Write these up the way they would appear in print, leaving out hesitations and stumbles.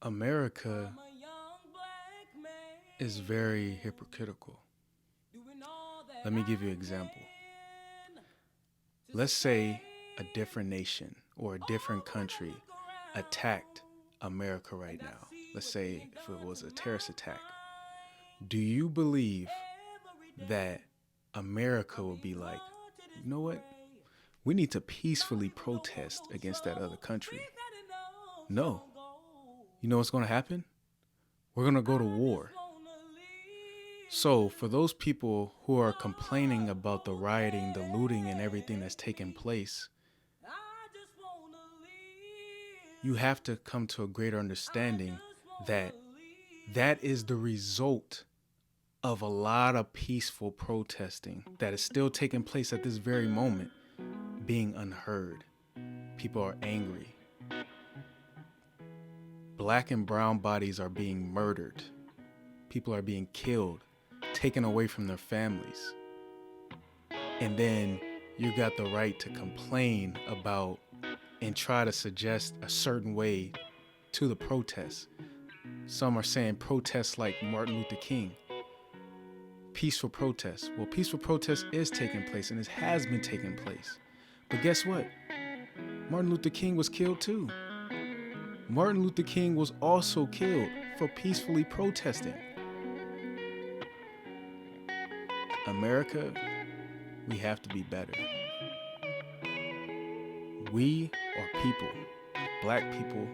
America is very hypocritical. Let me give you an example. Let's say a different nation or a different country attacked America right now. Let's say if it was a terrorist attack. Do you believe that America will be like, you know what? We need to peacefully protest against that other country? No. You know what's going to happen? We're going to go to war. So for those people who are complaining about the rioting, the looting, and everything that's taking place, you have to come to a greater understanding that that is the result of a lot of peaceful protesting that is still taking place at this very moment, being unheard. People are angry. Black and brown bodies are being murdered. People are being killed, taken away from their families. And then you got the right to complain about and try to suggest a certain way to the protests. Some are saying protests like Martin Luther King. Peaceful protests. Well, peaceful protest is taking place and it has been taking place. But guess what? Martin Luther King was killed too. Martin Luther King was also killed for peacefully protesting. America, we have to be better. We are people, black people,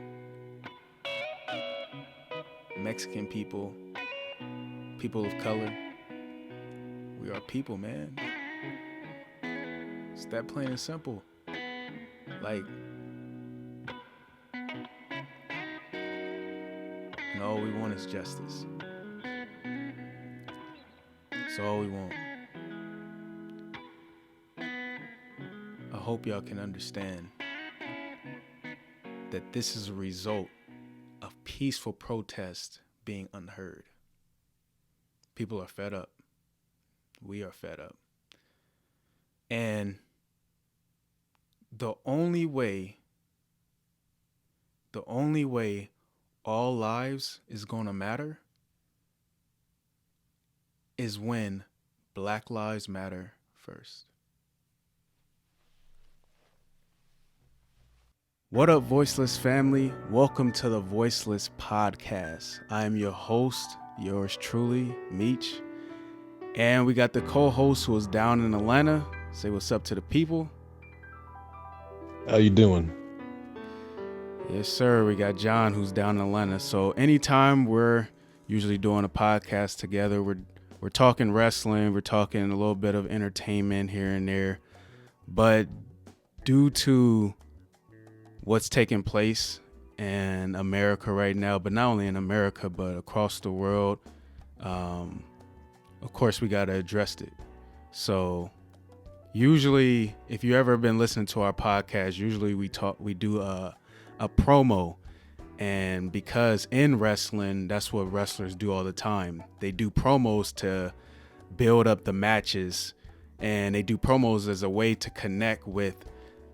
Mexican people, people of color. We are people, man. It's that plain and simple. Like, and all we want is justice. That's all we want. I hope y'all can understand that this is a result of peaceful protest being unheard. People are fed up. We are fed up. And the only way all lives is going to matter is when Black Lives Matter first. What up, Voiceless family? Welcome to the Voiceless podcast. I am your host, yours truly, Meech. And we got the co-host who is down in Atlanta. Say what's up to the people. How you doing? Yes, sir. We got John who's down in Atlanta. So anytime we're usually doing a podcast together, we're talking wrestling, we're talking a little bit of entertainment here and there. But due to what's taking place in America right now, but not only in America, but across the world, of course, we got to address it. So usually, if you ever been listening to our podcast, usually we do a promo. And because in wrestling, that's what wrestlers do all the time. They do promos to build up the matches, and they do promos as a way to connect with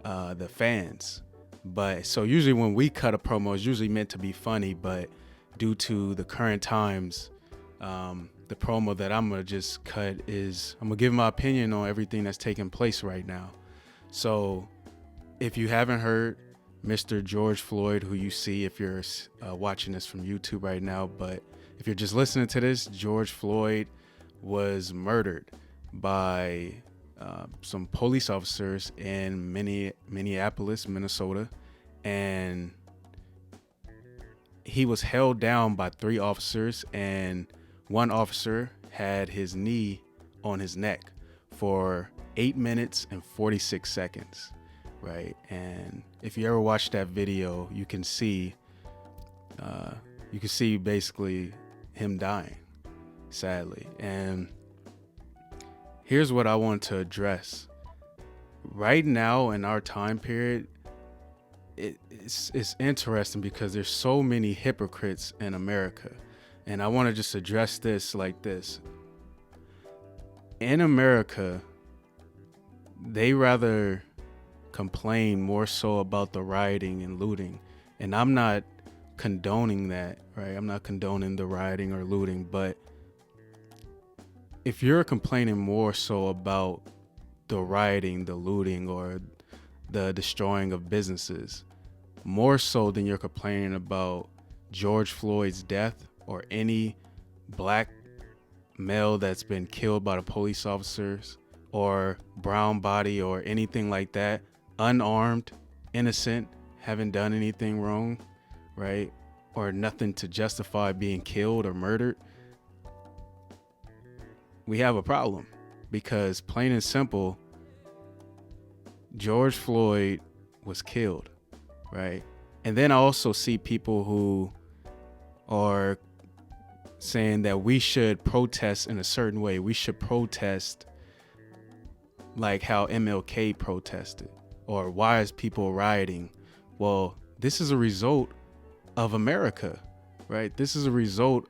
the fans. But so usually when we cut a promo, it's usually meant to be funny, but due to the current times, the promo that I'm going to just cut is I'm going to give my opinion on everything that's taking place right now. So if you haven't heard, Mr. George Floyd, who you see if you're watching this from YouTube right now, but if you're just listening to this, George Floyd was murdered by some police officers in Minneapolis, Minnesota, and he was held down by 3 officers, and one officer had his knee on his neck for 8 minutes and 46 seconds, right? And if you ever watch that video, you can see basically him dying, sadly. And here's what I want to address. Right now in our time period, it's interesting because there's so many hypocrites in America. And I want to just address this like this. In America, they rather complain more so about the rioting and looting. And I'm not condoning that, right? I'm not condoning the rioting or looting, but if you're complaining more so about the rioting, the looting, or the destroying of businesses, more so than you're complaining about George Floyd's death or any black male that's been killed by the police officers, or brown body or anything like that, unarmed, innocent, haven't done anything wrong, right? Or nothing to justify being killed or murdered, we have a problem. Because plain and simple, George Floyd was killed, right? And then I also see people who are saying that we should protest in a certain way. We should protest like how MLK protested, or why is people rioting? Well, this is a result of America, right? This is a result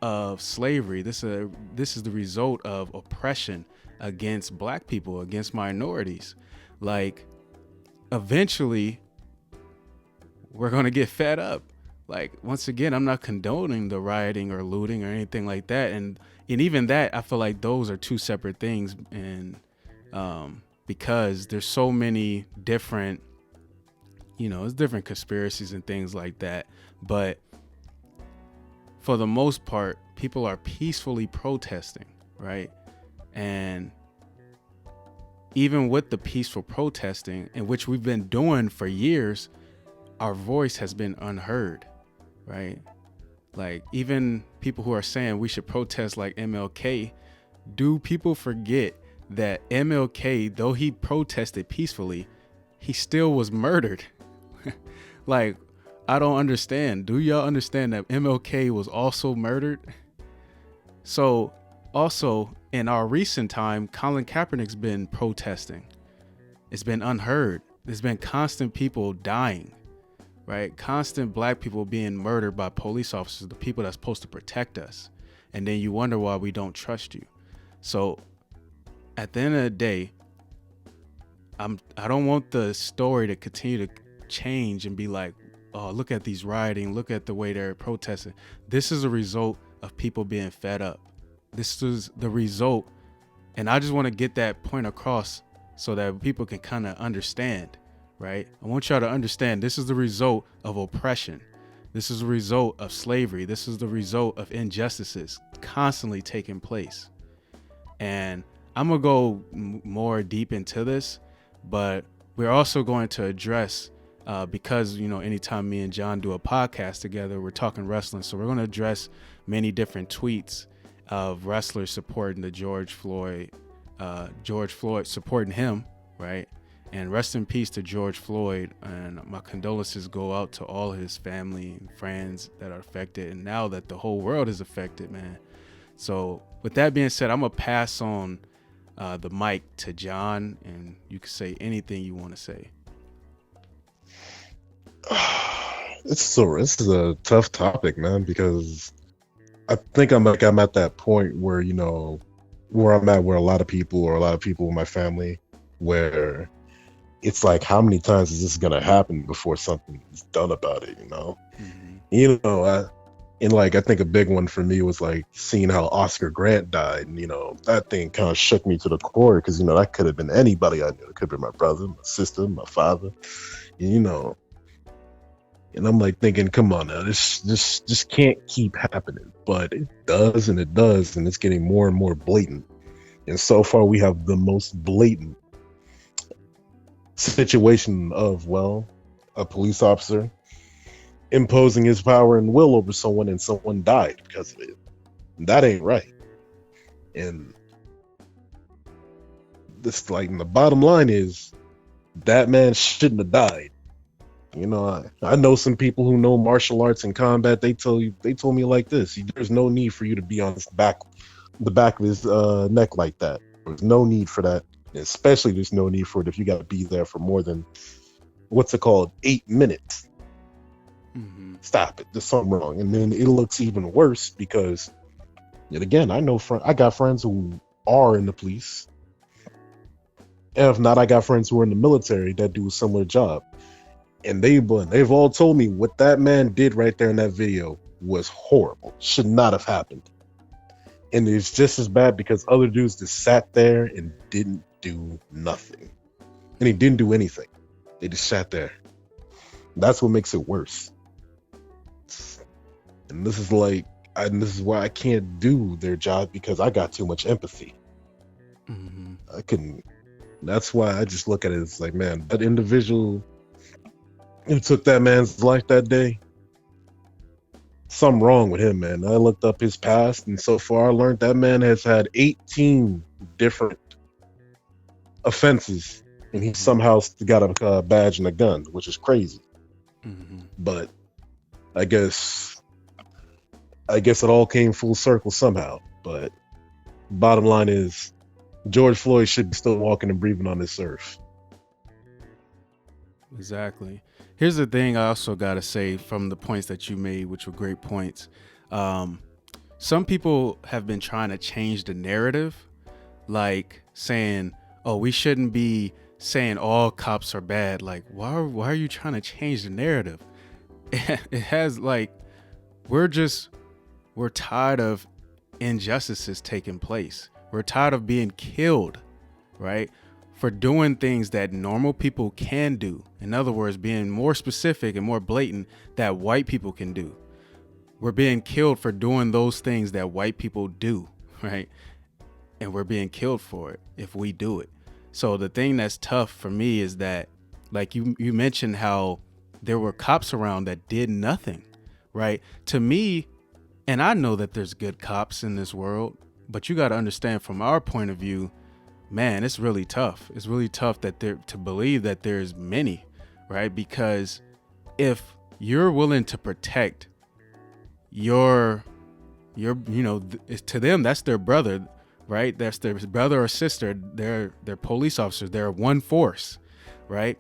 of slavery. This is the result of oppression against black people, against minorities. Like, eventually we're going to get fed up. Like, once again, I'm not condoning the rioting or looting or anything like that. And even that, I feel like those are two separate things. And because there's so many different, it's different conspiracies and things like that. But for the most part, people are peacefully protesting, right? And even with the peaceful protesting, in which we've been doing for years, our voice has been unheard, right? Like, even people who are saying we should protest like MLK, do people forget that MLK, though he protested peacefully, he still was murdered? Like, I don't understand. Do y'all understand that MLK was also murdered? So also in our recent time, Colin Kaepernick's been protesting. It's been unheard. There's been constant people dying, right? Constant black people being murdered by police officers, the people that's supposed to protect us. And then you wonder why we don't trust you. So at the end of the day, I don't want the story to continue to change and be like, oh, look at these rioting, look at the way they're protesting. This is a result of people being fed up. This is the result. And I just want to get that point across so that people can kind of understand, right? I want y'all to understand this is the result of oppression. This is the result of slavery. This is the result of injustices constantly taking place. And I'm going to go more deep into this, but we're also going to address, because, anytime me and John do a podcast together, we're talking wrestling. So we're going to address many different tweets of wrestlers supporting the George Floyd supporting him, right? And rest in peace to George Floyd. And my condolences go out to all his family and friends that are affected. And now that the whole world is affected, man. So with that being said, I'm going to pass on the mic to John, and you can say anything you want to say. This is a tough topic, man, because I think I'm at that point where, where I'm at, where a lot of people in my family, where it's like, how many times is this going to happen before something is done about it, Mm-hmm. I think a big one for me was like seeing how Oscar Grant died. And, that thing kind of shook me to the core because, that could have been anybody I knew. It could have been my brother, my sister, my father, and I'm like thinking, come on now, this can't keep happening. But it does, and it's getting more and more blatant. And so far, we have the most blatant situation of, a police officer imposing his power and will over someone, and someone died because of it. That ain't right. And this, the bottom line is, that man shouldn't have died. I know some people who know martial arts and combat. They told me like this: there's no need for you to be on the back of his neck like that. There's no need for that. Especially, there's no need for it if you got to be there for more than 8 minutes. Mm-hmm. Stop it. There's something wrong. And then it looks even worse because, yet again, I got friends who are in the police. And if not, I got friends who are in the military that do a similar job. And they've all told me what that man did right there in that video was horrible. Should not have happened. And it's just as bad because other dudes just sat there and didn't do nothing. And he didn't do anything. They just sat there. That's what makes it worse. And this is why I can't do their job, because I got too much empathy. Mm-hmm. I couldn't. That's why I just look at it as like, man, that individual who took that man's life that day, something wrong with him, man. I looked up his past, and so far I learned that man has had 18 different offenses, and he somehow got a badge and a gun, which is crazy. Mm-hmm. But I guess it all came full circle somehow. But bottom line is, George Floyd should be still walking and breathing on this earth. Exactly. Here's the thing I also got to say from the points that you made, which were great points. Some people have been trying to change the narrative, like saying, oh, we shouldn't be saying all cops are bad. Like, why are you trying to change the narrative? It has, like, we're tired of injustices taking place. We're tired of being killed, right? For doing things that normal people can do. In other words, being more specific and more blatant that white people can do. We're being killed for doing those things that white people do, right? And we're being killed for it if we do it. So the thing that's tough for me is that, like you mentioned how there were cops around that did nothing, right? To me, and I know that there's good cops in this world, but you got to understand from our point of view, man, it's really tough. It's really tough to believe that there's many, right? Because if you're willing to protect your to them, that's their brother, right? That's their brother or sister. They're police officers. They're one force, right?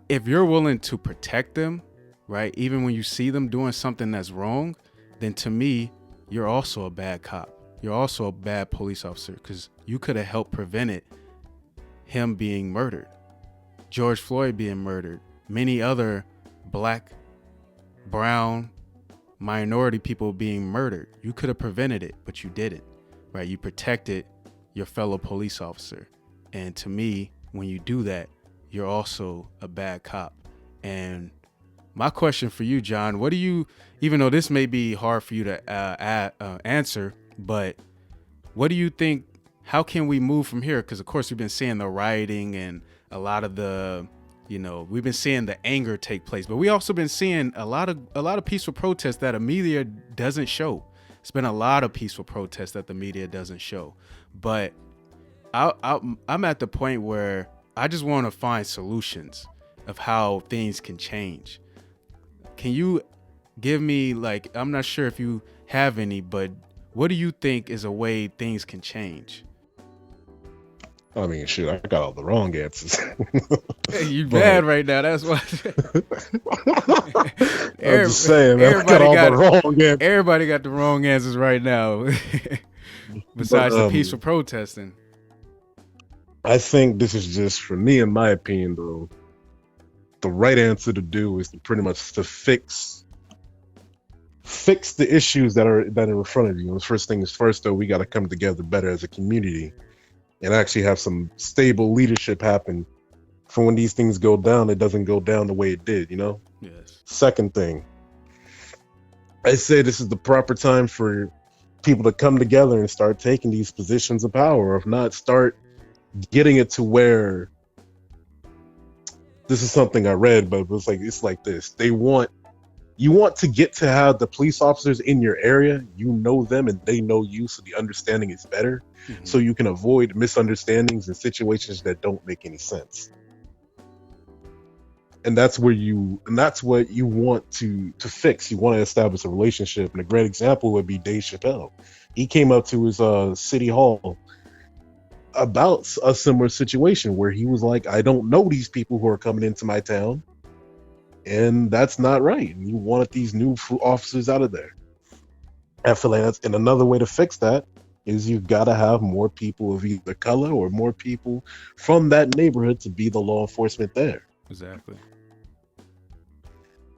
If you're willing to protect them, right, even when you see them doing something that's wrong, then to me, you're also a bad cop. You're also a bad police officer, because you could have helped prevent him being murdered, George Floyd being murdered, many other black, brown, minority people being murdered. You could have prevented it, but you didn't, right? You protected your fellow police officer. And to me, when you do that, you're also a bad cop. And my question for you, John, what do you, even though this may be hard for you to answer, but what do you think, how can we move from here? Because of course we've been seeing the rioting and a lot of the, we've been seeing the anger take place, but we also been seeing a lot of peaceful protests that the media doesn't show. It's been a lot of peaceful protests that the media doesn't show. But I'm at the point where I just want to find solutions of how things can change. Can you give me, like, I'm not sure if you have any, but what do you think is a way things can change? I mean, shoot, I got all the wrong answers. You bad right now. That's why. I'm just saying, man, I got all the wrong answers. Everybody got the wrong answers right now. Besides the peaceful protesting. I think this is just, for me, in my opinion, though, the right answer to do is to pretty much to fix the issues that are in front of you. The first thing is first, though, we got to come together better as a community and actually have some stable leadership happen. For when these things go down, it doesn't go down the way it did, Yes. Second thing, I say this is the proper time for people to come together and start taking these positions of power, or if not, start getting it to where, this is something I read, but it's like this. You want to get to have the police officers in your area, them and they know you, so the understanding is better. Mm-hmm. So you can avoid misunderstandings and situations that don't make any sense. And that's what you want to fix. You want to establish a relationship. And a great example would be Dave Chappelle. He came up to his city hall about a similar situation where he was like, I don't know these people who are coming into my town, and that's not right. And you wanted these new officers out of there. I feel like and another way to fix that is you've got to have more people of either color or more people from that neighborhood to be the law enforcement there. Exactly.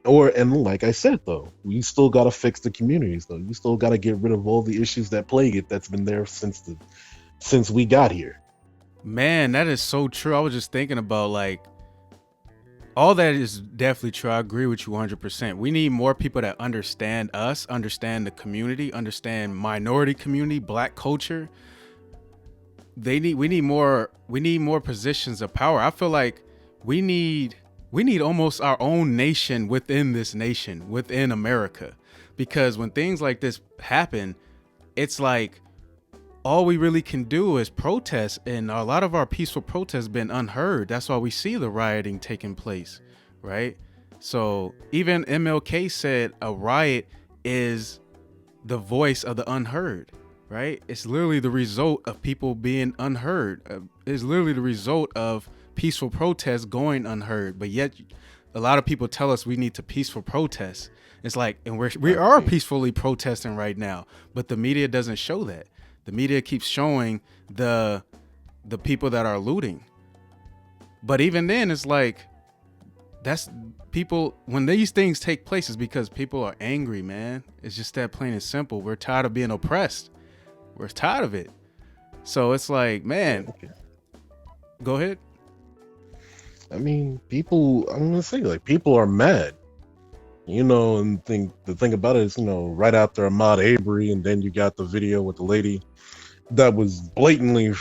And like I said though, we still gotta fix the communities though. You still gotta get rid of all the issues that plague it that's been there since we got here. Man, that is so true. I was just thinking about like all that is definitely true. I agree with you 100%. We need more people that understand us, understand the community, understand minority community, black culture. We need more positions of power. I feel like we need almost our own nation within this nation, within America. Because when things like this happen, it's like all we really can do is protest, and a lot of our peaceful protests been unheard. That's why we see the rioting taking place, right? So even MLK said a riot is the voice of the unheard, right? It's literally the result of people being unheard. It's literally the result of peaceful protests going unheard. But yet a lot of people tell us we need to peaceful protest. It's like, and we are peacefully protesting right now, but the media doesn't show that. The media keeps showing the people that are looting. But even then, it's like, that's people, when these things take place, is because people are angry, man. It's just that plain and simple. We're tired of being oppressed. We're tired of it. So it's like, man, go ahead. I mean, people, I'm gonna say, like, people are mad. And the thing about it is, right after Ahmaud Arbery, and then you got the video with the lady that was blatantly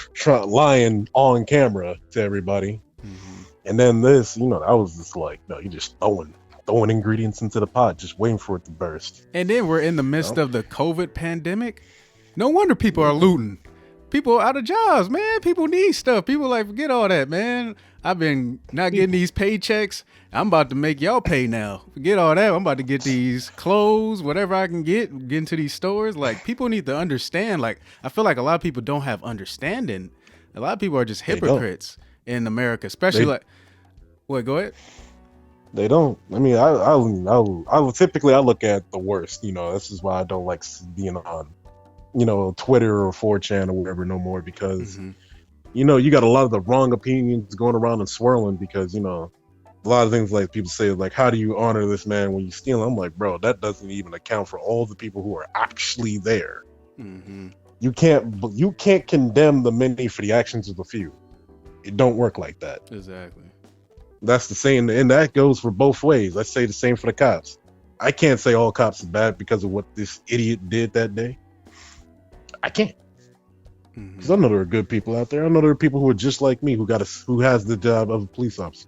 lying on camera to everybody. Mm-hmm. And then this, I was just like, no, you're just throwing ingredients into the pot, just waiting for it to burst. And then we're in the midst of the COVID pandemic. No wonder people are looting. People out of jobs, man. People need stuff. People like, forget all that, man. I've been not getting these paychecks. I'm about to make y'all pay now. Forget all that. I'm about to get these clothes, whatever I can get into these stores. Like, people need to understand. Like, I feel like a lot of people don't have understanding. A lot of people are just hypocrites in America, especially Wait, go ahead. They don't. I mean, I typically look at the worst. This is why I don't like being on, Twitter or 4chan or whatever no more, because you got a lot of the wrong opinions going around and swirling, because a lot of things like people say, like, how do you honor this man when you steal? I'm like, bro, that doesn't even account for all the people who are actually there. You can't condemn the many for the actions of the few. It don't work like that. Exactly. That's the same, and that goes for both ways. I say the same for the cops. I can't say all cops are bad because of what this idiot did that day. I can't. Because I know there are good people out there. I know there are people who are just like me who has the job of a police officer.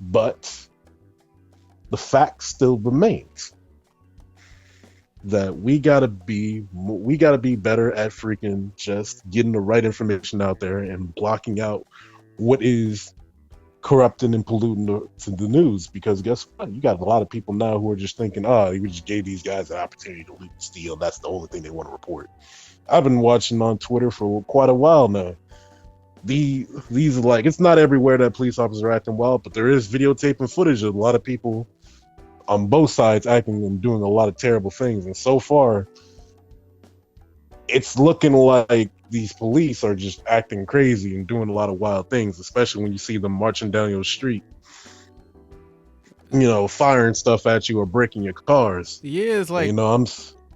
But the fact still remains that we gotta be better at freaking just getting the right information out there and blocking out what is corrupting and polluting the news. Because guess what? You got a lot of people now who are just thinking, we just gave these guys an opportunity to loot and steal. That's the only thing they want to report. I've been watching on Twitter for quite a while now. These are like, it's not everywhere that police officers are acting wild, but there is videotaping footage of a lot of people on both sides acting and doing a lot of terrible things. And so far, it's looking like these police are just acting crazy and doing a lot of wild things, especially when you see them marching down your street, firing stuff at you or breaking your cars. Yeah, it's like,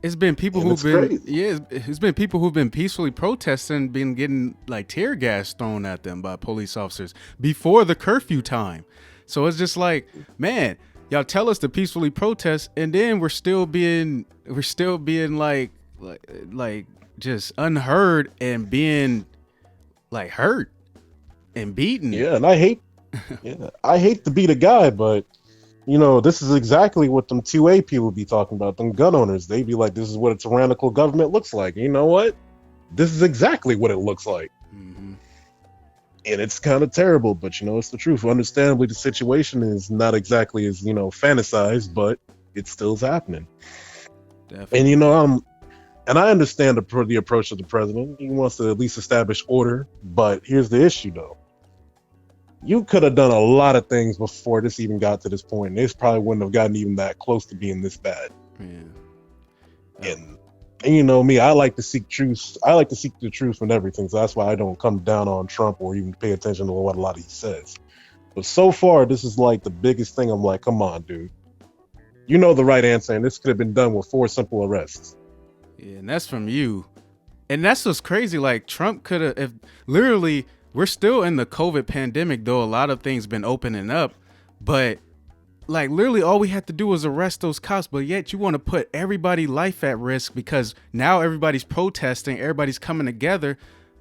it's been people it's been people who've been peacefully protesting, been getting like tear gas thrown at them by police officers before the curfew time. So it's just like, man, y'all tell us to peacefully protest, and then we're still being like just unheard and being like hurt and beaten. Yeah, and I hate to be the guy, but this is exactly what them 2A people be talking about, them gun owners. They be like, this is what a tyrannical government looks like. You know what? This is exactly what it looks like. And it's kind of terrible, but it's the truth. Understandably, the situation is not exactly as, fantasized, but it still's happening. Definitely. And and I understand the approach of the president. He wants to at least establish order, but here's the issue, though. You could have done a lot of things before this even got to this point, and this probably wouldn't have gotten even that close to being this bad. Yeah. And me, I like to seek truth. I like to seek the truth in everything, so that's why I don't come down on Trump or even pay attention to what a lot of he says. But so far, this is like the biggest thing. I'm like, come on, dude. You know the right answer, and this could have been done with 4 simple arrests. Yeah, and that's from you. And that's what's crazy. Like Trump could have, if literally, we're still in the COVID pandemic, though a lot of things been opening up, but like literally all we had to do was arrest those cops. But yet you want to put everybody's life at risk because now everybody's protesting, everybody's coming together,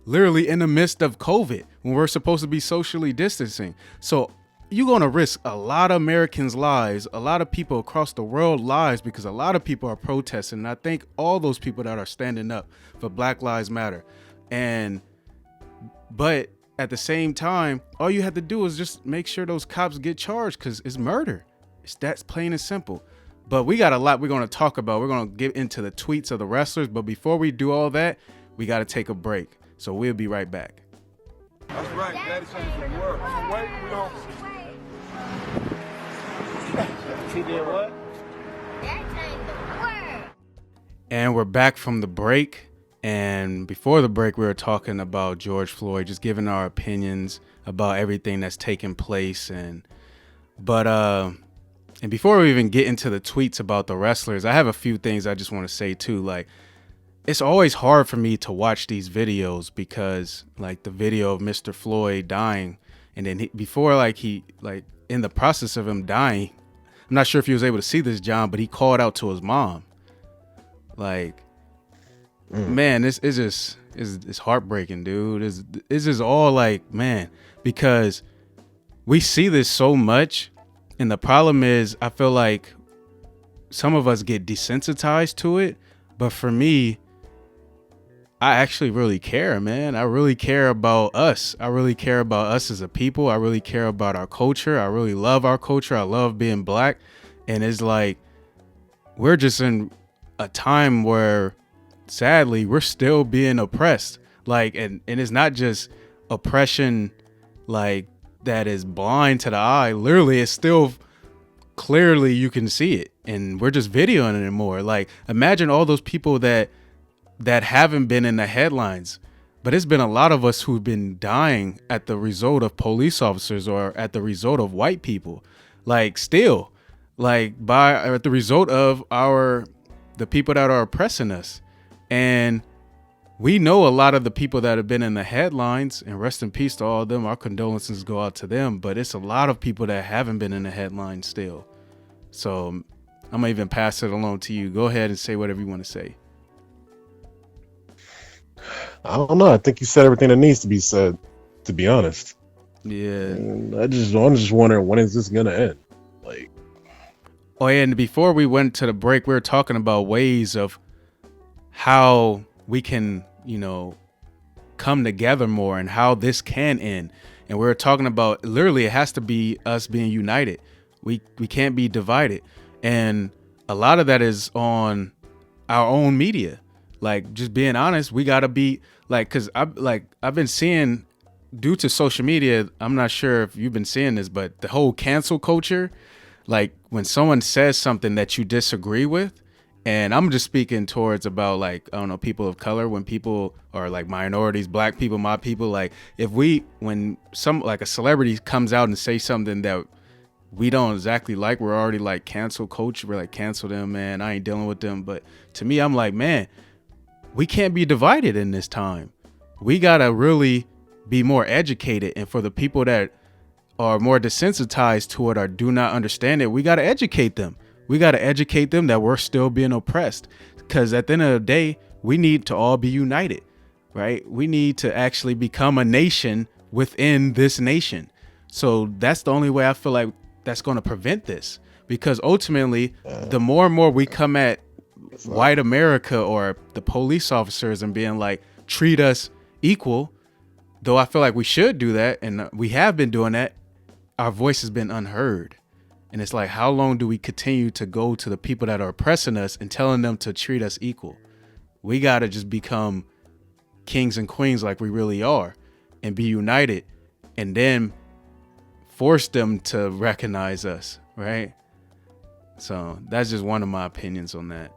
literally in the midst of COVID when we're supposed to be socially distancing. So you're going to risk a lot of Americans' lives, a lot of people across the world lives, because a lot of people are protesting. And I think all those people that are standing up for Black Lives Matter. But at the same time, all you have to do is just make sure those cops get charged, because it's murder. It's that plain and simple. But we got a lot we're going to talk about. We're going to get into the tweets of the wrestlers. But before we do all that, we got to take a break. So we'll be right back. That's right. Daddy changed the world. Wait, we don't. He did what? That changed the world. And we're back from the break. And before the break, we were talking about George Floyd, just giving our opinions about everything that's taking place. And before we even get into the tweets about the wrestlers, I have a few things I just want to say too. Like, it's always hard for me to watch these videos because like the video of Mr. Floyd dying, and then before he in the process of him dying, I'm not sure if you was able to see this, John, but he called out to his mom. Like, man, this is just it's heartbreaking, dude. It's just all like, man, because we see this so much, and the problem is I feel like some of us get desensitized to it, but for me, I actually really care, man. I really care about us. I really care about us as a people. I really care about our culture. I really love our culture. I love being Black. And it's like, we're just in a time where sadly we're still being oppressed. Like, and it's not just oppression like that is blind to the eye. Literally, it's still clearly you can see it, and we're just videoing it more. Like, imagine all those people that haven't been in the headlines, but it's been a lot of us who've been dying at the result of police officers or at the result of white people, like still like at the result of the people that are oppressing us. And we know a lot of the people that have been in the headlines, and rest in peace to all of them. Our condolences go out to them, but it's a lot of people that haven't been in the headlines still. So I'm gonna even pass it along to you. Go ahead and say whatever you want to say. I don't know. I think you said everything that needs to be said, to be honest. Yeah. I'm just wondering, when is this gonna end? Like, oh yeah, and before we went to the break, we were talking about ways of how we can, come together more and how this can end. And we were talking about literally it has to be us being united. We can't be divided. And a lot of that is on our own media. Like, just being honest, we gotta be like, cause I've been seeing, due to social media, I'm not sure if you've been seeing this, but the whole cancel culture, like when someone says something that you disagree with, and I'm just speaking towards about like, I don't know, people of color, when people are like minorities, Black people, my people, like when a celebrity comes out and say something that we don't exactly like, we're already like cancel culture. We're like, cancel them, man. I ain't dealing with them. But to me, I'm like, man, we can't be divided in this time. We got to really be more educated. And for the people that are more desensitized to it or do not understand it, we got to educate them. We got to educate them that we're still being oppressed. Because at the end of the day, we need to all be united, right? We need to actually become a nation within this nation. So that's the only way I feel like that's going to prevent this. Because ultimately, the more and more we come at white America or the police officers and being like, treat us equal, though I feel like we should do that, and we have been doing that, our voice has been unheard. And it's like, how long do we continue to go to the people that are oppressing us and telling them to treat us equal? We got to just become kings and queens like we really are and be united, and then force them to recognize us, right? So that's just one of my opinions on that.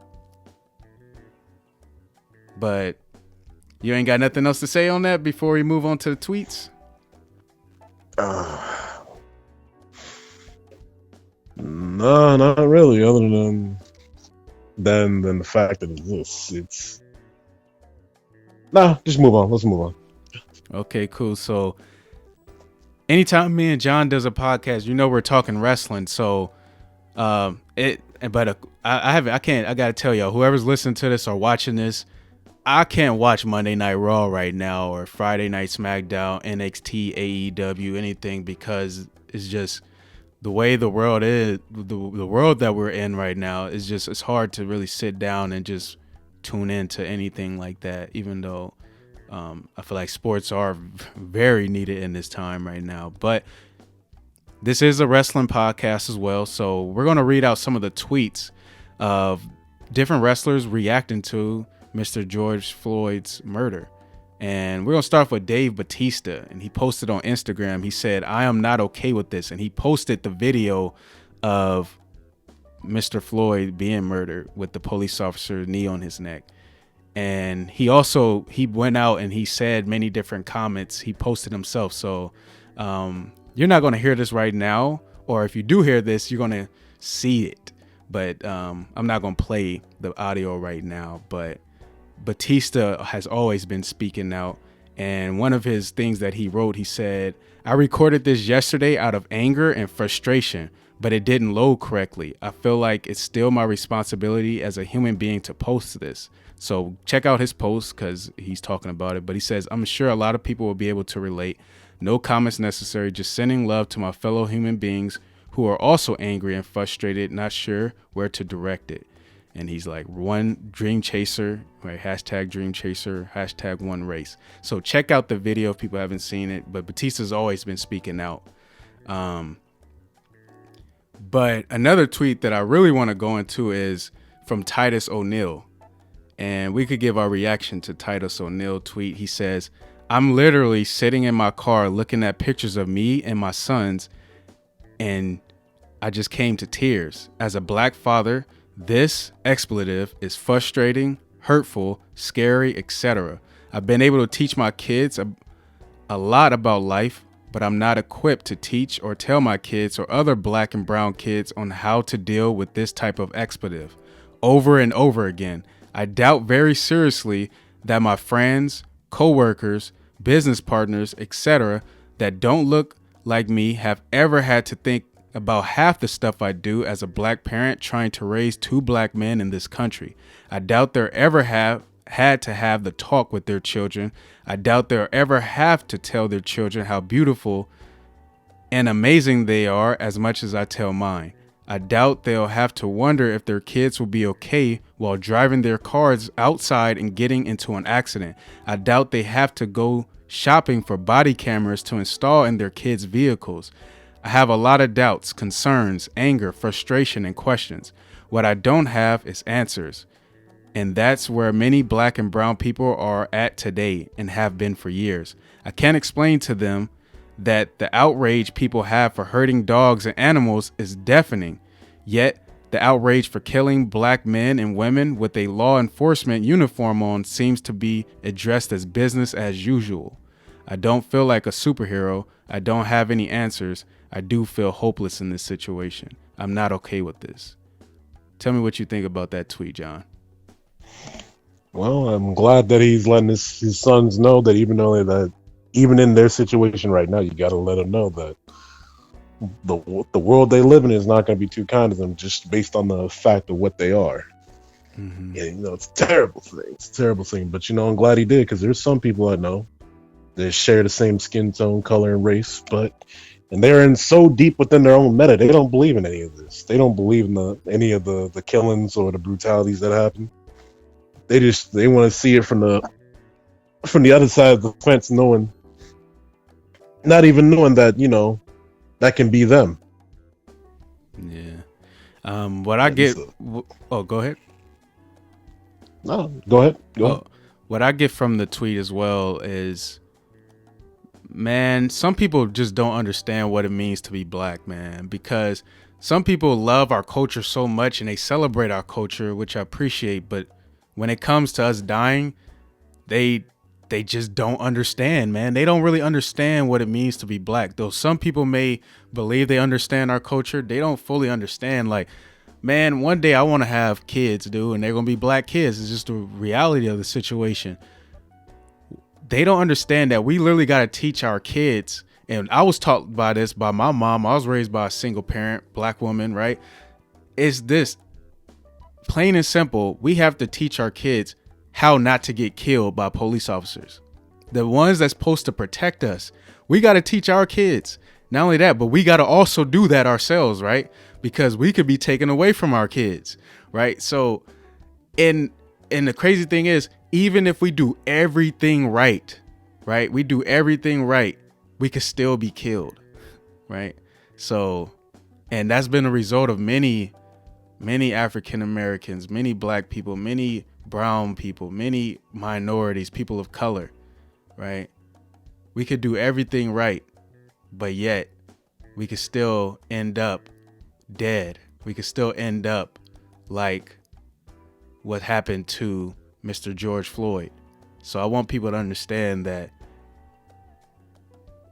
But you ain't got nothing else to say on that before we move on to the tweets? No, not really. Other than the fact that it exists, it's nah. Just move on. Let's move on. Okay, cool. So anytime me and John does a podcast, we're talking wrestling. So I gotta tell y'all, whoever's listening to this or watching this, I can't watch Monday Night Raw right now or Friday Night SmackDown, NXT, AEW, anything, because it's just the way the world is, the world that we're in right now is just, it's hard to really sit down and just tune into anything like that, even though I feel like sports are very needed in this time right now. But this is a wrestling podcast as well, so we're going to read out some of the tweets of different wrestlers reacting to Mr. George Floyd's murder. And we're going to start off with Dave Batista, and he posted on Instagram. He said, "I am not okay with this." And he posted the video of Mr. Floyd being murdered with the police officer's knee on his neck. And he went out and he said many different comments. He posted himself. So you're not going to hear this right now, or if you do hear this, you're going to see it. But I'm not going to play the audio right now. But Batista has always been speaking out. And one of his things that he wrote, he said, "I recorded this yesterday out of anger and frustration, but it didn't load correctly. I feel like it's still my responsibility as a human being to post this." So check out his post because he's talking about it. But he says, "I'm sure a lot of people will be able to relate. No comments necessary, just sending love to my fellow human beings who are also angry and frustrated, not sure where to direct it." And he's like, "One dream chaser," right? Hashtag dream chaser, hashtag one race. So check out the video if people haven't seen it. But Batista's always been speaking out. But another tweet that I really want to go into is from Titus O'Neil. And we could give our reaction to Titus O'Neil tweet. He says, "I'm literally sitting in my car looking at pictures of me and my sons, and I just came to tears. As a black father, this expletive is frustrating, hurtful, scary, etc. I've been able to teach my kids a lot about life, but I'm not equipped to teach or tell my kids or other black and brown kids on how to deal with this type of expletive. Over and over again, I doubt very seriously that my friends, co-workers, business partners, etc. that don't look like me have ever had to think about half the stuff I do as a black parent trying to raise two black men in this country. I doubt they ever have had to have the talk with their children. I doubt they'll ever have to tell their children how beautiful and amazing they are as much as I tell mine. I doubt they'll have to wonder if their kids will be okay while driving their cars outside and getting into an accident. I doubt they have to go shopping for body cameras to install in their kids' vehicles. I have a lot of doubts, concerns, anger, frustration, and questions. What I don't have is answers. And that's where many black and brown people are at today and have been for years. I can't explain to them that the outrage people have for hurting dogs and animals is deafening. Yet, the outrage for killing black men and women with a law enforcement uniform on seems to be addressed as business as usual. I don't feel like a superhero. I don't have any answers. I do feel hopeless in this situation. I'm not okay with this." Tell me what you think about that tweet, John. Well, I'm glad that he's letting his sons know that even in their situation right now, you got to let them know that the world they live in is not going to be too kind to them just based on the fact of what they are. Mm-hmm. And, it's a terrible thing. It's a terrible thing. But, I'm glad he did, because there's some people I know that share the same skin tone, color, and race, and they're in so deep within their own meta, they don't believe in any of this. They don't believe in any of the killings or the brutalities that happen. They want to see it from the other side of the fence, not even knowing that, that can be them. Yeah. What I get. Oh, go ahead. No, go ahead. Go ahead. What I get from the tweet as well is, man, some people just don't understand what it means to be black, man, because some people love our culture so much and they celebrate our culture, which I appreciate. But when it comes to us dying, they they just don't understand, man. They don't really understand what it means to be black. Though some people may believe they understand our culture, they don't fully understand. Like, man, one day I want to have kids, dude, and they're going to be black kids. It's just the reality of the situation. They don't understand that we literally got to teach our kids. And I was taught by this by my mom. I was raised by a single parent, black woman, right? It's this plain and simple. We have to teach our kids how not to get killed by police officers. The ones that's supposed to protect us. We got to teach our kids. Not only that, but we got to also do that ourselves, right? Because we could be taken away from our kids, right? So, and the crazy thing is, even if we do everything right, we do everything right, we could still be killed, right? So, and that's been a result of many African Americans, many black people, many brown people, many minorities, people of color, right? We could do everything right, but yet we could still end up dead. We could still end up like what happened to Mr. George Floyd. So I want people to understand that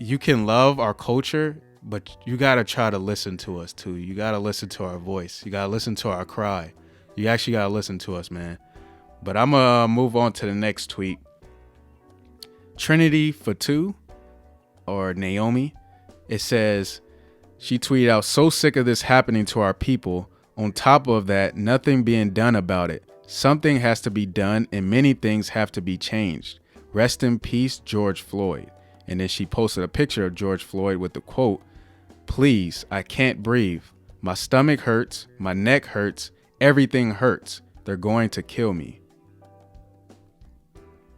you can love our culture, but you got to try to listen to us too. You got to listen to our voice. You got to listen to our cry. You actually got to listen to us, man. But I'm going to move on to the next tweet. Trinity Fatu, or Naomi, it says, she tweeted out, "So sick of this happening to our people. On top of that, nothing being done about it. Something has to be done and many things have to be changed. Rest in peace, George Floyd." And then she posted a picture of George Floyd with the quote, "Please, I can't breathe. My stomach hurts. My neck hurts. Everything hurts. They're going to kill me."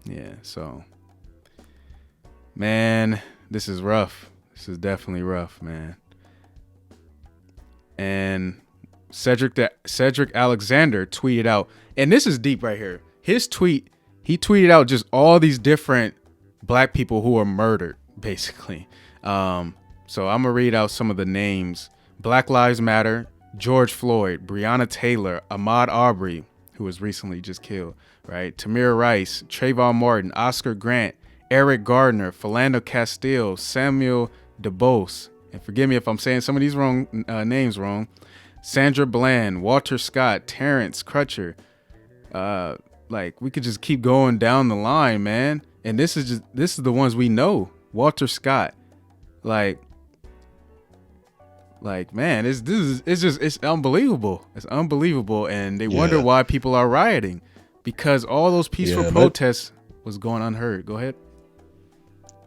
Yeah, so, man, this is rough. This is definitely rough, man. And Cedric Alexander tweeted out, and this is deep right here. His tweet, he tweeted out just all these different black people who were murdered, basically. So I'm gonna read out some of the names: Black Lives Matter, George Floyd, Breonna Taylor, Ahmaud Arbery, who was recently just killed, right? Tamir Rice, Trayvon Martin, Oscar Grant, Eric Gardner, Philando Castile, Samuel DeBose, and forgive me if I'm saying some of these names wrong, Sandra Bland, Walter Scott, Terrence Crutcher. Like, we could just keep going down the line, man. And this is the ones we know. Walter Scott, like man, it's unbelievable. It's unbelievable, and they wonder why people are rioting, because all those peaceful protests was going unheard. Go ahead.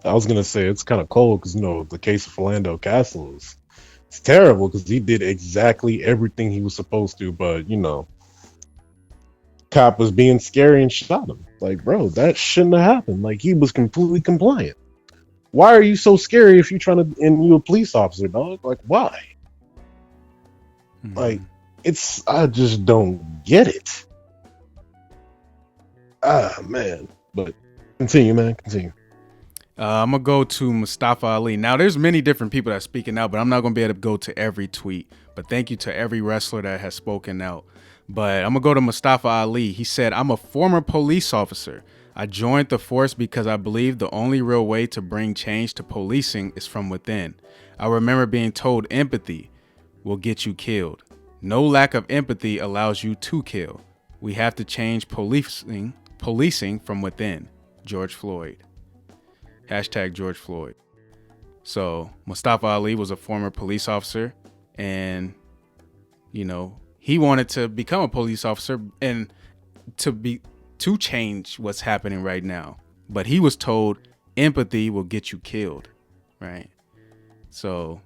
I was gonna say it's kind of cold because the case of Philando Castile it's terrible because he did exactly everything he was supposed to, but cop was being scary and shot him. Like, bro, that shouldn't have happened. Like, he was completely compliant. Why are you so scary if you're trying to, and you a police officer, dog? Like, why? Mm-hmm. Like, I just don't get it. Man. But continue, man. Continue. I'm going to go to Mustafa Ali. Now, there's many different people that are speaking out, but I'm not going to be able to go to every tweet. But thank you to every wrestler that has spoken out. But I'm going to go to Mustafa Ali. He said, "I'm a former police officer. I joined the force because I believe the only real way to bring change to policing is from within. I remember being told empathy will get you killed. No lack of empathy allows you to kill. We have to change policing from within. George Floyd." Hashtag George Floyd. So Mustafa Ali was a former police officer, and he wanted to become a police officer and to change what's happening right now. But he was told empathy will get you killed, right? So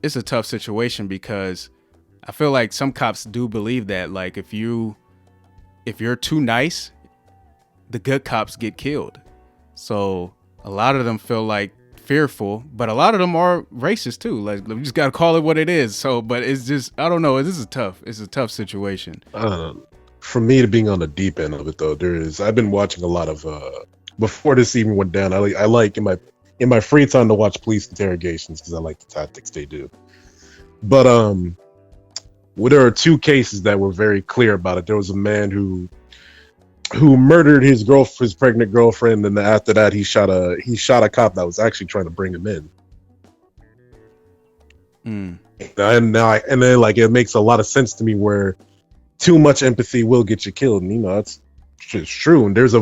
it's a tough situation because I feel like some cops do believe that, like, if you're too nice, the good cops get killed. So a lot of them feel like fearful, but a lot of them are racist too. Like, we just got to call it what it is. So, but it's just, I don't know. This is tough. It's a tough situation. For me, to being on the deep end of it though, I've been watching a lot of, before this even went down, I like in my free time to watch police interrogations because I like the tactics they do. But, there are two cases that were very clear about it. There was a man who who murdered his pregnant girlfriend, and after that he shot a cop that was actually trying to bring him in. Mm. And then like it makes a lot of sense to me where too much empathy will get you killed, and that's just true. And there's a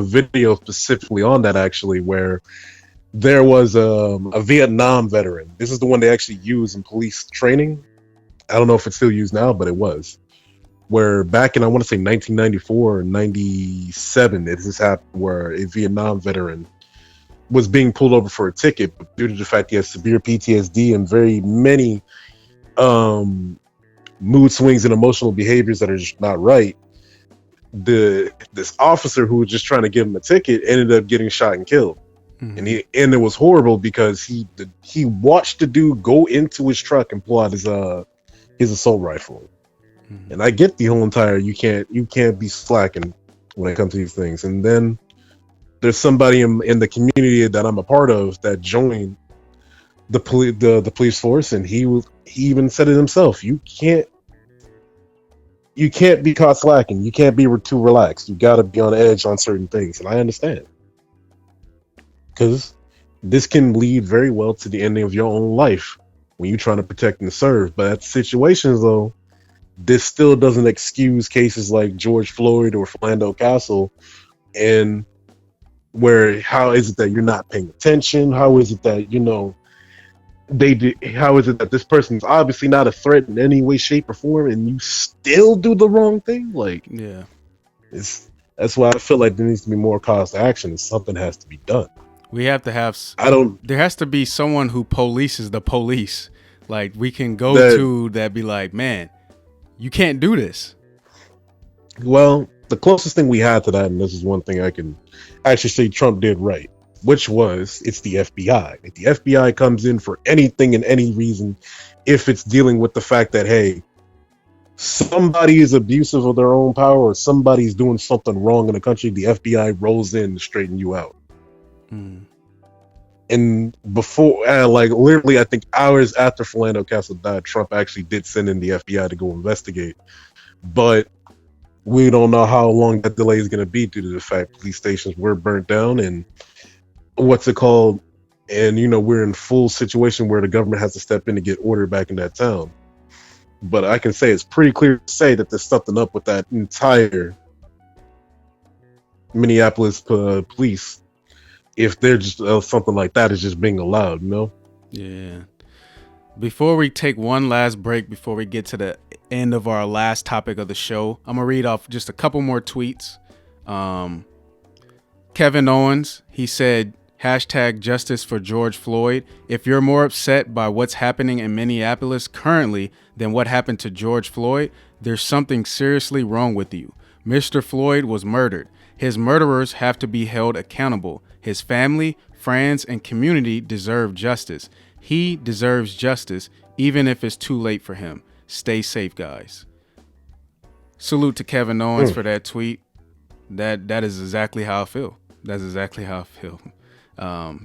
video specifically on that actually where there was a Vietnam veteran. This is the one they actually use in police training. I don't know if it's still used now, but it was. Where back in, I want to say 1994 or 97, it just happened where a Vietnam veteran was being pulled over for a ticket, but due to the fact he has severe PTSD and very many mood swings and emotional behaviors that are just not right, this officer who was just trying to give him a ticket ended up getting shot and killed. And it was horrible because he watched the dude go into his truck and pull out his assault rifle. And I get the whole entire you can't be slacking when it comes to these things. And then there's somebody in the community that I'm a part of that joined the police force, and he even said it himself. You can't be caught slacking. You can't be too relaxed. You got to be on edge on certain things, and I understand because this can lead very well to the ending of your own life when you're trying to protect and serve. But at situations though, this still doesn't excuse cases like George Floyd or Philando Castle, and where how is it that you're not paying attention? How is it that how is it that this person's obviously not a threat in any way, shape, or form, and you still do the wrong thing? Like, Yeah, that's why I feel like there needs to be more cause to action, and something has to be done. we have to have. There has to be someone who polices the police. Like we can go to that be like, man, you can't do this. Well, the closest thing we had to that, and this is one thing I can actually say Trump did right, which was it's the FBI. If the FBI comes in for anything and any reason, if it's dealing with the fact that, hey, somebody is abusive of their own power or somebody's doing something wrong in the country, the FBI rolls in to straighten you out. And before, like literally, I think hours after Philando Castle died, Trump actually did send in the FBI to go investigate. But we don't know how long that delay is going to be due to the fact police stations were burnt down and what's it called? And, we're in full situation where the government has to step in to get order back in that town. But I can say it's pretty clear to say that there's something up with that entire Minneapolis police if they're just something like that is just being allowed, Yeah. Before we take one last break, before we get to the end of our last topic of the show, I'm gonna read off just a couple more tweets. Kevin Owens, he said, #justice for George Floyd. If you're more upset by what's happening in Minneapolis currently than what happened to George Floyd, there's something seriously wrong with you. Mr. Floyd was murdered. His murderers have to be held accountable. His family, friends, and community deserve justice. He deserves justice, even if it's too late for him. Stay safe, guys. Salute to Kevin Owens for that tweet. That is exactly how I feel. That's exactly how I feel.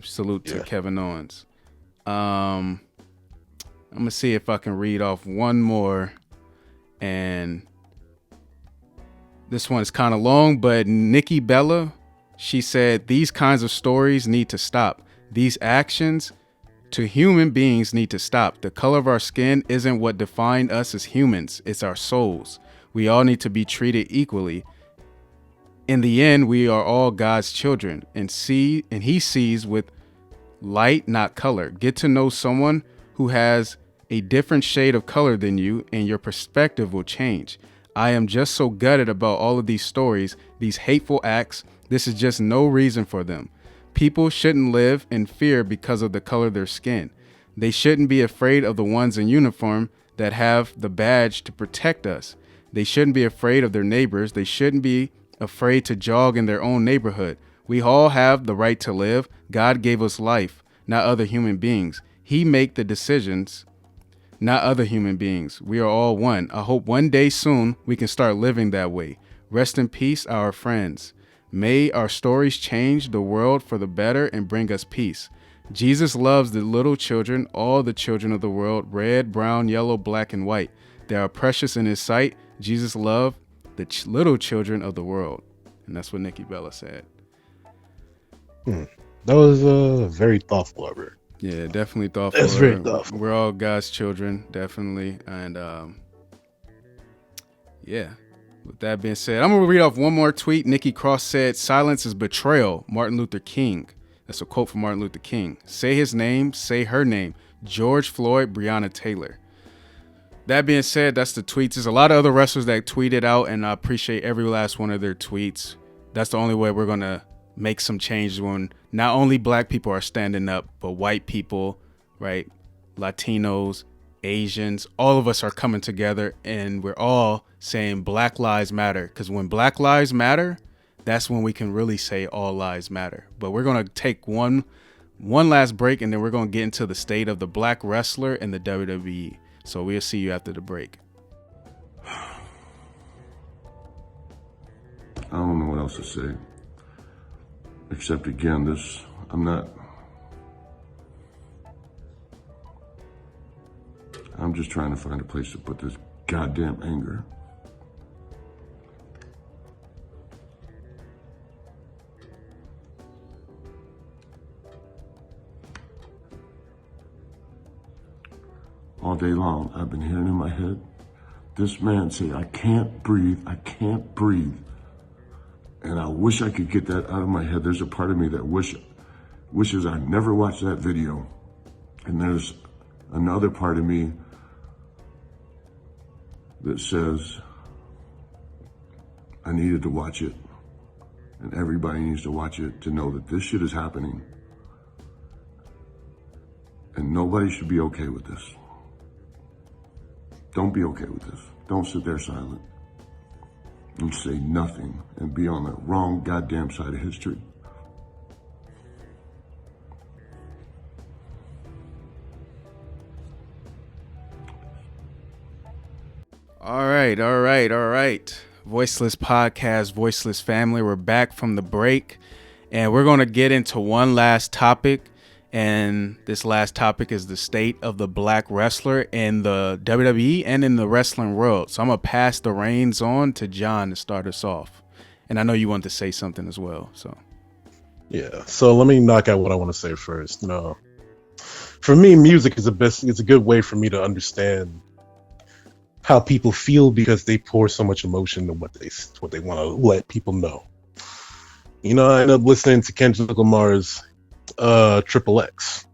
Salute to Kevin Owens. I'm gonna see if I can read off one more, and this one is kind of long, but Nikki Bella, she said, these kinds of stories need to stop. These actions to human beings need to stop. The color of our skin isn't what defines us as humans. It's our souls. We all need to be treated equally. In the end, we are all God's children, and he sees with light, not color. Get to know someone who has a different shade of color than you, and your perspective will change. I am just so gutted about all of these stories, these hateful acts. This is just no reason for them. People shouldn't live in fear because of the color of their skin. They shouldn't be afraid of the ones in uniform that have the badge to protect us. They shouldn't be afraid of their neighbors. They shouldn't be afraid to jog in their own neighborhood. We all have the right to live. God gave us life, not other human beings. He make the decisions, not other human beings. We are all one. I hope one day soon we can start living that way. Rest in peace, our friends. May our stories change the world for the better and bring us peace. Jesus loves the little children, all the children of the world, red, brown, yellow, black, and white. They are precious in his sight. Jesus loved the little children of the world. And that's what Nikki Bella said. That was very thoughtful of her. Yeah, definitely thoughtful. That's very thoughtful. We're all God's children, definitely. And yeah, with that being said, I'm going to read off one more tweet. Nikki Cross said, "Silence is betrayal. Martin Luther King." That's a quote from Martin Luther King. "Say his name, say her name. George Floyd, Breonna Taylor." That being said, that's the tweets. There's a lot of other wrestlers that tweeted out, and I appreciate every last one of their tweets. That's the only way we're going to make some changes, when not only black people are standing up, but white people, right? Latinos, Asians, all of us are coming together, and we're all saying Black Lives Matter. Because when Black Lives Matter, that's when we can really say all lives matter. But we're going to take one last break, and then we're going to get into the state of the black wrestler and the WWE. So we'll see you after the break. I don't know what else to say. Except again, I'm just trying to find a place to put this goddamn anger. All day long, I've been hearing in my head this man say, "I can't breathe, I can't breathe." And I wish I could get that out of my head. There's a part of me that wishes I never watched that video. And there's another part of me that says I needed to watch it. And everybody needs to watch it to know that this shit is happening. And nobody should be okay with this. Don't be okay with this. Don't sit there silent and say nothing and be on the wrong goddamn side of history. All right. Voiceless podcast, Voiceless family. We're back from the break, and we're going to get into one last topic. And this last topic is the state of the black wrestler in the WWE and in the wrestling world. So I'm going to pass the reins on to John to start us off. And I know you want to say something as well. So Yeah. So let me knock out what I want to say first. For me, music is it's a good way for me to understand how people feel, because they pour so much emotion into what they want to let people know. I ended up listening to Kendrick Lamar's Triple X,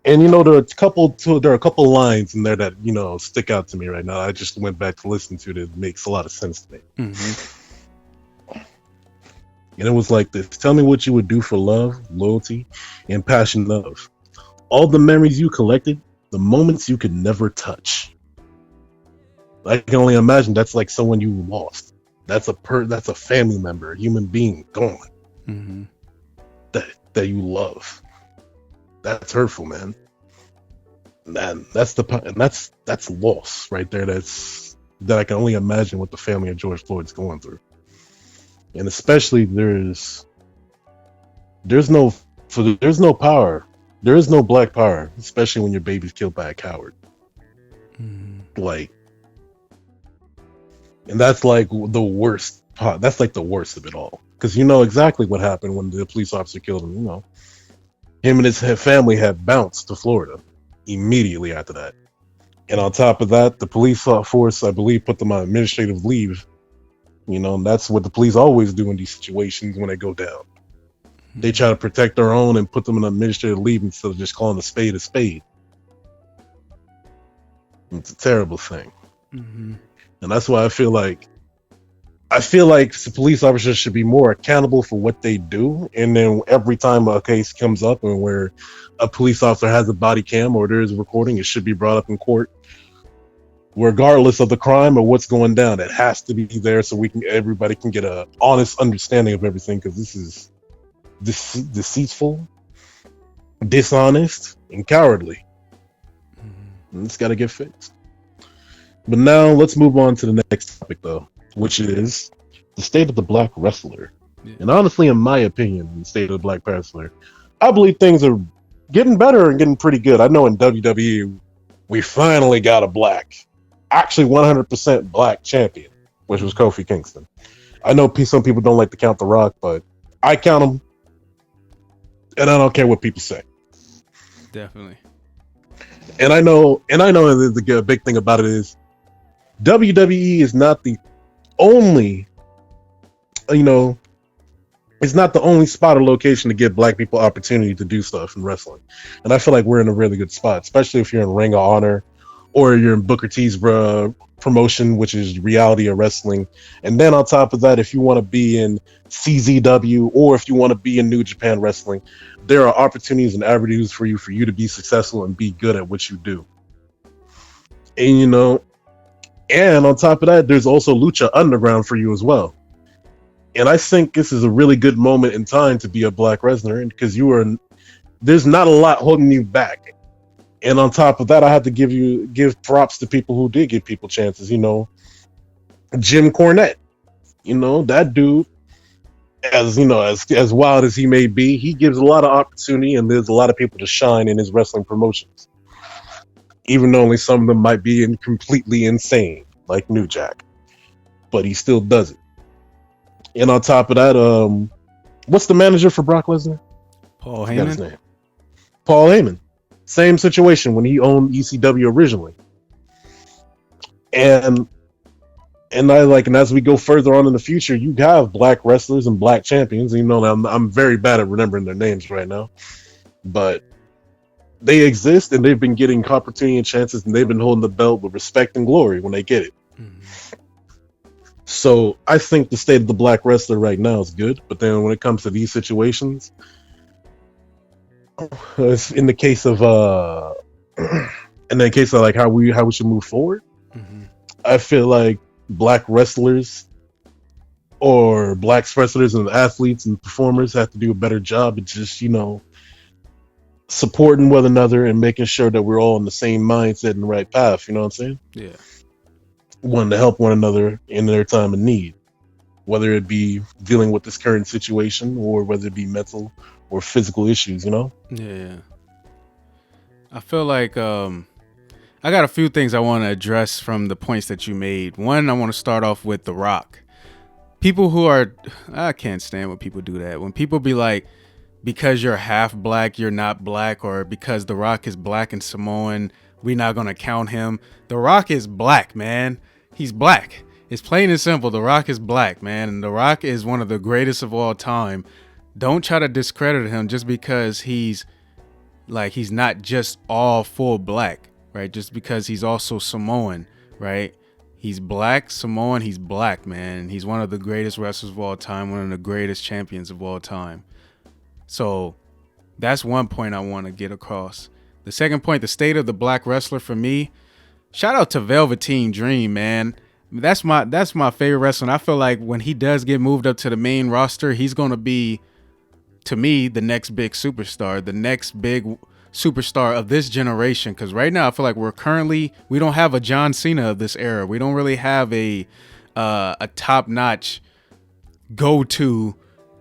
and there are a couple lines in there that stick out to me right now. I just went back to listen to it. It makes a lot of sense to me. Mm-hmm. And it was like this: "Tell me what you would do for love, loyalty, and passion of all the memories you collected, the moments you could never touch." I can only imagine that's like someone you lost. That's a family member, a human being gone. Mm-hmm. That you love. That's hurtful, man. And that's loss right there. That I can only imagine what the family of George Floyd's going through. And especially there's no power. There is no black power, especially when your baby's killed by a coward. Mm-hmm. And that's like the worst part. That's like the worst of it all. Because you know exactly what happened when the police officer killed him. Him and his family had bounced to Florida immediately after that. And on top of that, the police force, I believe, put them on administrative leave. And that's what the police always do in these situations when they go down. They try to protect their own and put them on administrative leave instead of just calling a spade a spade. It's a terrible thing. Mm-hmm. And that's why I feel like the police officers should be more accountable for what they do. And then every time a case comes up and where a police officer has a body cam or there is a recording, it should be brought up in court, regardless of the crime or what's going down. It has to be there so everybody can get a honest understanding of everything, because this is deceitful, dishonest, and cowardly. Mm-hmm. And it's got to get fixed. But now let's move on to the next topic, though, which is the state of the black wrestler. Yeah. And honestly, in my opinion, the state of the black wrestler, I believe things are getting better and getting pretty good. I know in WWE, we finally got a actually 100% black champion, which was Kofi Kingston. I know some people don't like to count The Rock, but I count him, and I don't care what people say. Definitely. And I know the big thing about it is WWE is not the only, it's not the only spot or location to give black people opportunity to do stuff in wrestling. And I feel like we're in a really good spot, especially if you're in Ring of Honor or you're in Booker T's promotion, which is Reality of Wrestling. And then on top of that, if you want to be in CZW or if you want to be in New Japan Wrestling, there are opportunities and avenues for you to be successful and be good at what you do. And and on top of that, there's also Lucha Underground for you as well. And I think this is a really good moment in time to be a black wrestler because there's not a lot holding you back. And on top of that, I have to give props to people who did give people chances. Jim Cornette, that dude, as wild as he may be, he gives a lot of opportunity and there's a lot of people to shine in his wrestling promotions. Even though only some of them might be completely insane, like New Jack. But he still does it. And on top of that, what's the manager for Brock Lesnar? Paul I forgot his Heyman. name. Paul Heyman. Same situation when he owned ECW originally. And as we go further on in the future, you have black wrestlers and black champions. I'm very bad at remembering their names right now, but they exist and they've been getting opportunity and chances, and they've been holding the belt with respect and glory when they get it. Mm-hmm. So I think the state of the black wrestler right now is good, but then when it comes to these situations, in the case of like how we should move forward, mm-hmm. I feel like black wrestlers or black wrestlers and athletes and performers have to do a better job of just supporting one another and making sure that we're all in the same mindset and the right path. You know what I'm saying? Yeah. Wanting to help one another in their time of need, whether it be dealing with this current situation or whether it be mental or physical issues. Yeah. I feel like I got a few things I want to address from the points that you made. One, I want to start off with The Rock. People I can't stand when people do that. When people be like, because you're half black, you're not black, or because The Rock is black and Samoan, we're not going to count him. The Rock is black, man. He's black. It's plain and simple. The Rock is black, man. And The Rock is one of the greatest of all time. Don't try to discredit him just because he's not just all full black, right? Just because he's also Samoan, right? He's black, Samoan, he's black, man. He's one of the greatest wrestlers of all time, one of the greatest champions of all time. So that's one point I want to get across. The second point, the state of the black wrestler for me, shout out to Velveteen Dream, man. That's my favorite wrestler. And I feel like when he does get moved up to the main roster, he's going to be, to me, the next big superstar, the next big superstar of this generation. Because right now I feel like we don't have a John Cena of this era. We don't really have a top-notch go-to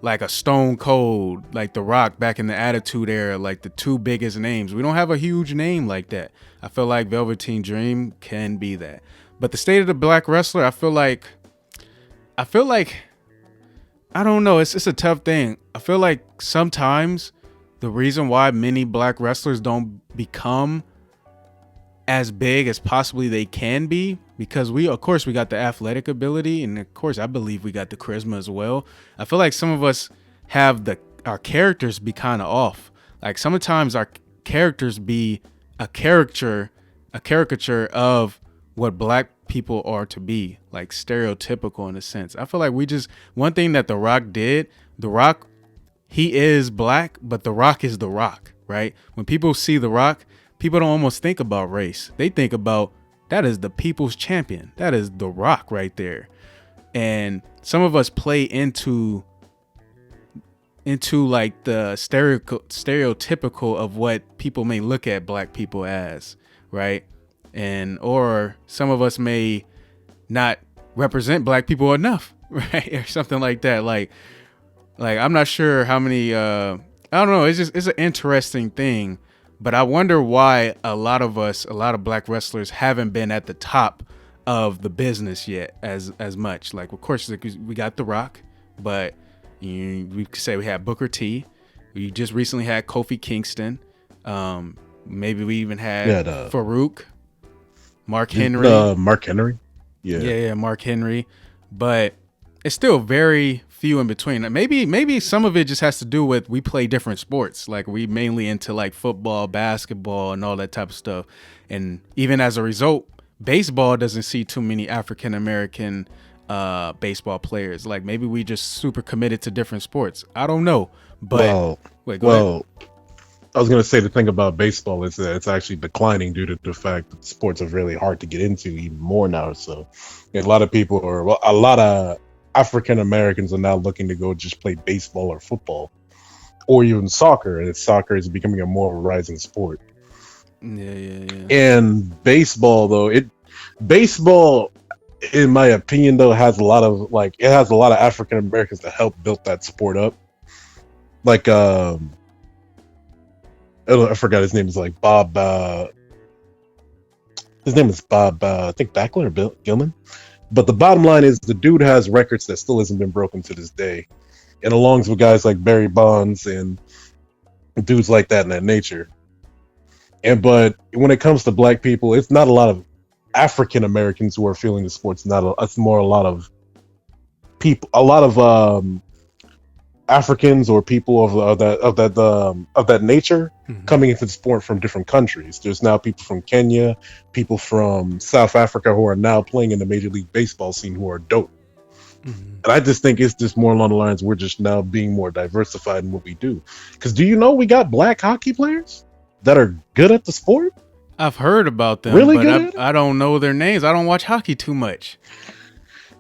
like a Stone Cold, like The Rock back in the Attitude Era, like the two biggest names. We don't have a huge name like that. I feel like Velveteen Dream can be that. But the state of the black wrestler, I feel like, I don't know. It's a tough thing. I feel like sometimes the reason why many black wrestlers don't become as big as possibly they can be, because of course we got the athletic ability, and of course I believe we got the charisma as well. I feel like some of us have our characters be kind of off. Like sometimes our characters be a caricature of what black people are to be, like stereotypical in a sense. I feel like one thing that The Rock did, he is black, but The Rock is The Rock, right? When people see The Rock, people don't almost think about race. They think about, that is the people's champion. That is The Rock right there. And some of us play into like the stereotypical of what people may look at black people as, right? Or some of us may not represent black people enough, right? Or something like that. Like I'm not sure how many, I don't know. It's an interesting thing. But I wonder why a lot of black wrestlers haven't been at the top of the business yet as much. Like, of course, like, we got The Rock, but we could say we had Booker T. We just recently had Kofi Kingston. Maybe we even had Farouk, Mark Henry. Mark Henry. Yeah, Mark Henry. But it's still very few in between. Maybe some of it just has to do with we play different sports. Like, we mainly into like football, basketball, and all that type of stuff. And even as a result, baseball doesn't see too many African American baseball players. Like, maybe we just super committed to different sports. I don't know. But go ahead. I was going to say the thing about baseball is that it's actually declining due to the fact that sports are really hard to get into even more now. So a lot of African Americans are now looking to go just play baseball or football or even soccer. And soccer is becoming a more rising sport. Yeah. And baseball, though, baseball, in my opinion, though, has a lot of African Americans that help build that sport up. Like, I forgot his name is like Bob. His name is Bob. I think Backlund or Bill Gilman. But the bottom line is the dude has records that still hasn't been broken to this day, and along with guys like Barry Bonds and dudes like that in that nature. But when it comes to black people, it's not a lot of African Americans who are feeling the sports. It's more a lot of people. A lot of Africans or people of that nature coming into the sport from different countries. There's now people from Kenya, people from South Africa who are now playing in the Major League Baseball scene who are dope. And I just think it's just more along the lines we're just now being more diversified in what we do. Because do you know we got black hockey players that are good at the sport? I've heard about them, really but good. I don't know their names. I don't watch hockey too much.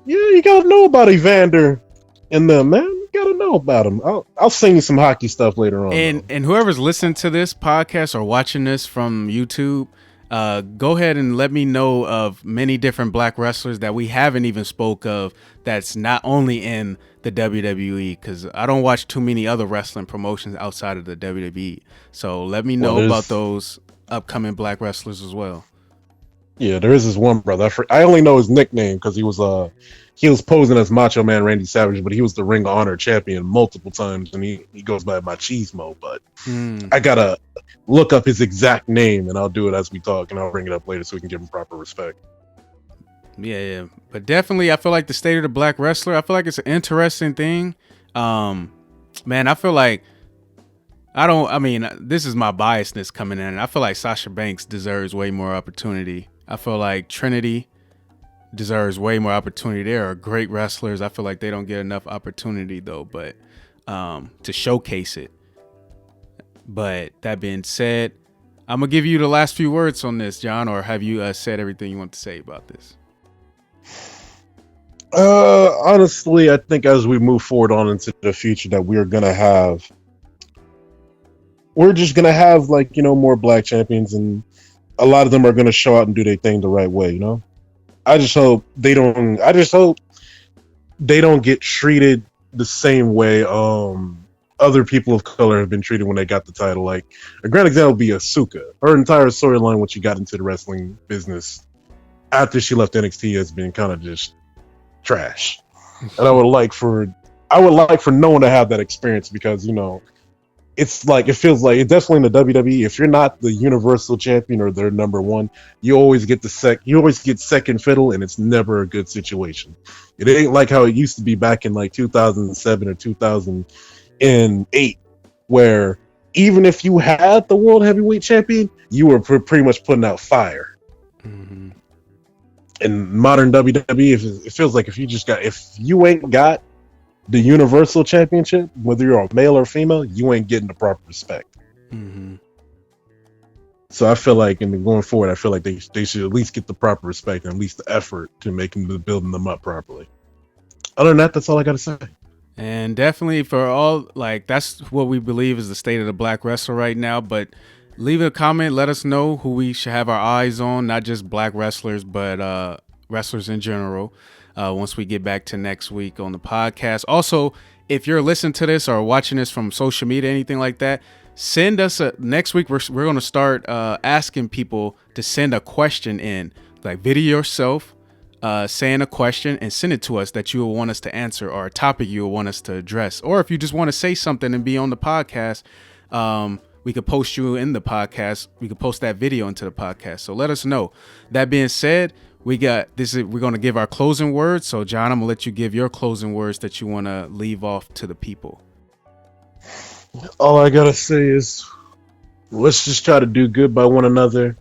Yeah, you gotta know about Evander and them, man. You gotta know about them. I'll sing you some hockey stuff later on. And whoever's listening to this podcast or watching this from YouTube, go ahead and let me know of many different black wrestlers that we haven't even spoke of that's not only in the WWE, because I don't watch too many other wrestling promotions outside of the WWE. So let me know about those upcoming black wrestlers as well. Yeah, there is this one brother. I only know his nickname because he was posing as Macho Man Randy Savage, but he was the Ring of Honor champion multiple times, and he goes by Machismo. But I gotta look up his exact name, and I'll do it as we talk, and I'll bring it up later so we can give him proper respect. Yeah. But definitely, I feel like the state of the black wrestler, I feel like it's an interesting thing. Man, I feel like this is my biasness coming in. I feel like Sasha Banks deserves way more opportunity. I feel like Trinity deserves way more opportunity. They are great wrestlers. I feel like they don't get enough opportunity though, but to showcase it. But that being said, I'm gonna give you the last few words on this, John, or have you said everything you want to say about this? Honestly, I think as we move forward on into the future that we're just gonna have like, more black champions, and a lot of them are gonna show out and do their thing the right way, I just hope they don't get treated the same way other people of color have been treated when they got the title. Like, a great example would be Asuka. Her entire storyline when she got into the wrestling business after she left NXT has been kind of just trash. And I would like for no one to have that experience, because it's like, it feels like, definitely in the WWE, if you're not the Universal Champion or their number one, you always get second fiddle, and it's never a good situation. It ain't like how it used to be back in like 2007 or 2008, where even if you had the World Heavyweight Champion, you were pretty much putting out fire. In modern WWE, it feels like if you ain't got the Universal Championship, whether you're a male or female, you ain't getting the proper respect. So I feel like, going forward, I feel like they should at least get the proper respect and at least the effort to building them up properly. Other than that, that's all I gotta say. And definitely for all, like, that's what we believe is the state of the black wrestler right now. But leave a comment, let us know who we should have our eyes on, not just black wrestlers, but wrestlers in general. Once we get back to next week on the podcast. Also, if you're listening to this or watching this from social media, anything like that, send us next week. We're going to start asking people to send a question in, like, video yourself, say in a question and send it to us that you will want us to answer, or a topic you will want us to address. Or if you just want to say something and be on the podcast, we could post you in the podcast. We could post that video into the podcast. So let us know. That being said, we're going to give our closing words. So John, I'm gonna let you give your closing words that you want to leave off to the people. All I gotta say is, let's just try to do good by one another,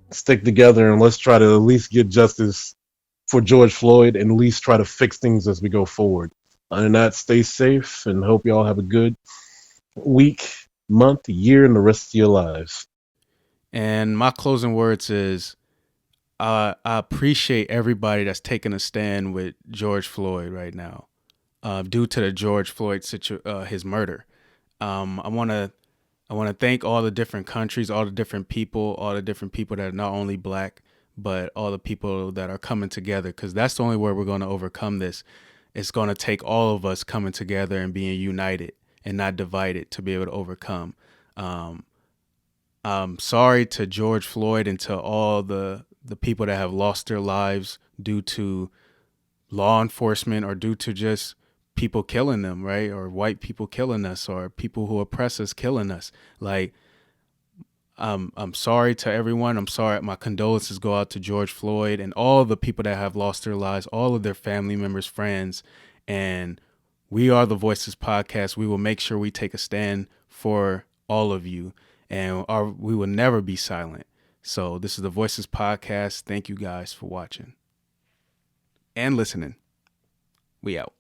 stick together, and let's try to at least get justice for George Floyd, and at least try to fix things as we go forward. Other than that, stay safe, and hope you all have a good week, month, year, and the rest of your lives. And my closing words is, I appreciate everybody that's taking a stand with George Floyd right now, due to the George Floyd his murder. I want to thank all the different countries, all the different people that are not only black, but all the people that are coming together, because that's the only way we're going to overcome this. It's going to take all of us coming together and being united and not divided to be able to overcome. I'm sorry to George Floyd and to all the people that have lost their lives due to law enforcement or due to just people killing them, right? Or white people killing us, or people who oppress us killing us. Like, I'm sorry to everyone. I'm sorry. My condolences go out to George Floyd and all the people that have lost their lives, all of their family members, friends. And we are the Voiceless Podcast. We will make sure we take a stand for all of you, and we will never be silent. So this is the Voiceless Podcast. Thank you guys for watching and listening. We out.